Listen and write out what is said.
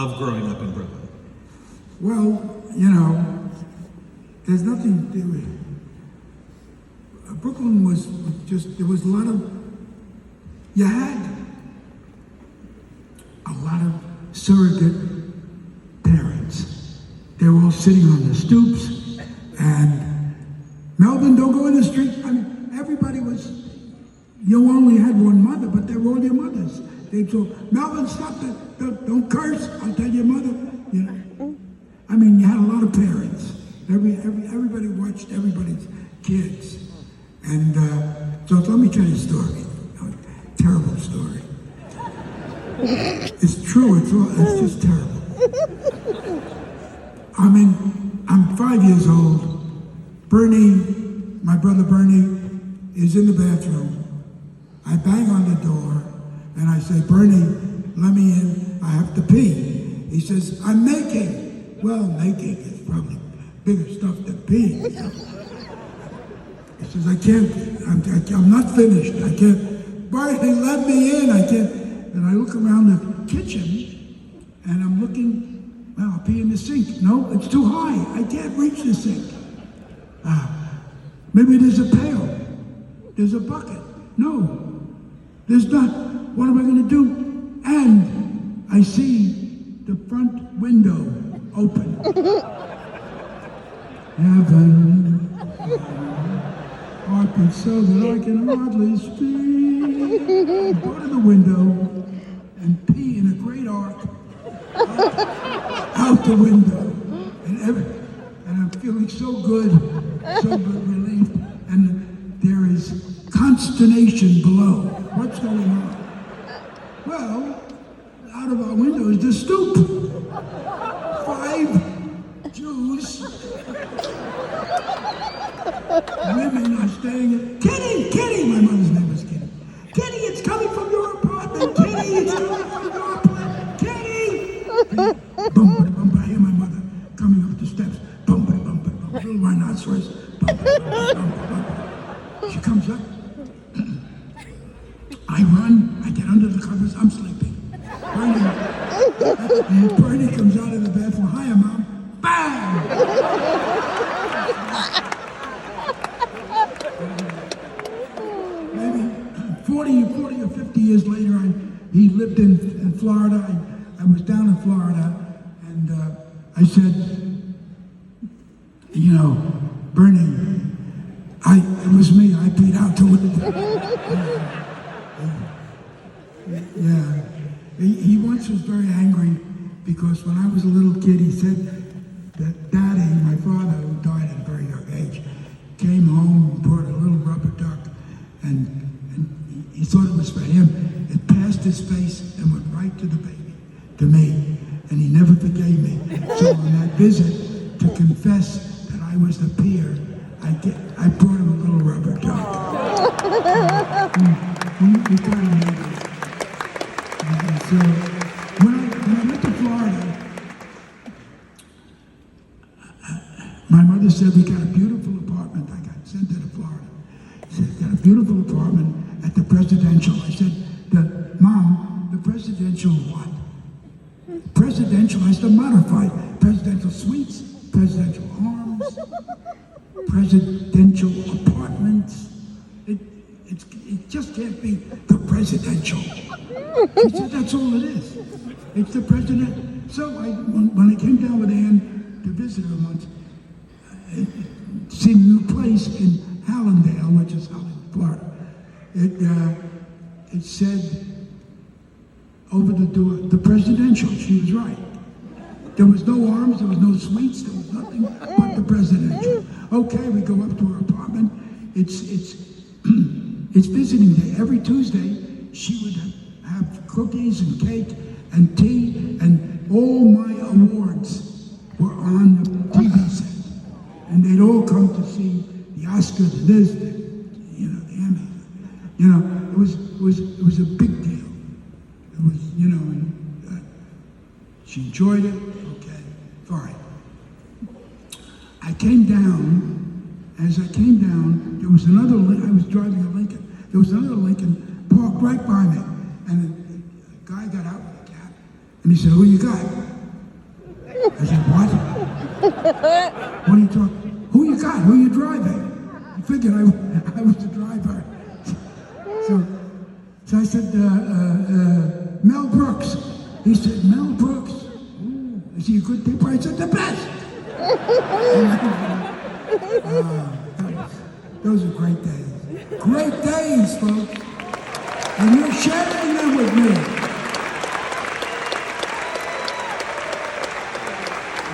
of growing up in Brooklyn? Well, there's nothing to it. Brooklyn was just, there was a lot of, you had a lot of surrogate parents. They were all sitting on the stoops, and Melvin, don't go in the street. I mean, everybody was, you only had one mother, but they were all your mothers. They told, Melvin, stop that, don't curse, I'll tell your mother. I mean, you had a lot of parents. Everybody watched everybody's kids. And so let me tell you a story, a terrible story. It's true, it's just terrible. I'm 5 years old. Bernie, my brother Bernie, is in the bathroom. I bang on the door and I say, Bernie, let me in, I have to pee. He says, I'm making. Well, making is probably bigger stuff than peeing. He says, I can't, I'm not finished. I can't, Bernie, let me in, I can't. And I look around the kitchen and I'm looking, well, I'll pee in the sink. No, it's too high. I can't reach the sink. Maybe there's a pail. There's a bucket. No, there's not. What am I going to do? And I see the front window open. Heaven, open so that I can hardly speak. Go to the window and pee in a great arc out the window. And I'm feeling so good relief. And there is consternation below. What's going on? Well, out of our window is the stoop. 5 Jews, women are staying at, Kitty, my mother's name was Kitty. Kitty, it's coming from your apartment. Kitty, it's coming from your apartment. Kitty! Boom, boom, I hear my mother coming up the steps. Boom, boom, boom, boom, little rhinoceros. Boom, boom, boom. She comes up. I run, I get under the covers, I'm sleeping. Bernie comes out of the bathroom. Hiya, Mom. Bang! Maybe 40 or 50 years later, he lived in Florida. I was down in Florida, and I said, Bernie, it was me. I peed out the window. Yeah. He once was very angry because when I was a little kid, he said that Daddy, my father, who died at a very young age, came home and brought a little rubber duck, and he thought it was for him. It passed his face and went right to the baby, to me, and he never forgave me. So on that visit to confess that I was the peer, I brought him a little rubber duck. We kind of made it. So when I went to Florida, my mother said, we got a beautiful apartment. I got sent to Florida. She said, got a beautiful apartment at the Presidential. I said, Mom, the Presidential what? Presidential, I said, modified. Presidential suites, Presidential arms, Presidential apartments. It just can't be the Presidential. She said, that's all it is. It's the president. So when I came down with Ann to visit her once, seen a new place in Hallandale, which is Florida. It said over the door, the Presidential. She was right. There was no arms, there was no suites, there was nothing but the Presidential. Okay, we go up to her apartment. It's visiting day. Every Tuesday, she would have cookies and cake and tea, and all my awards were on the TV set. And they'd all come to see the Oscars and this, the Emmys. It was a big deal. It was, and she enjoyed it. Okay, fine. I came down. As I came down, there was another, I was driving a Lincoln. There was another Lincoln parked right by me. And a guy got out with a cab. And he said, who you got? I said, what? What are you talking? Who you got? Who you driving? I figured I was the driver. So I said, Mel Brooks. He said, Mel Brooks? Ooh, is he a good tipper? I said, the best. Those are great days. Great days, folks. And you're sharing them with me.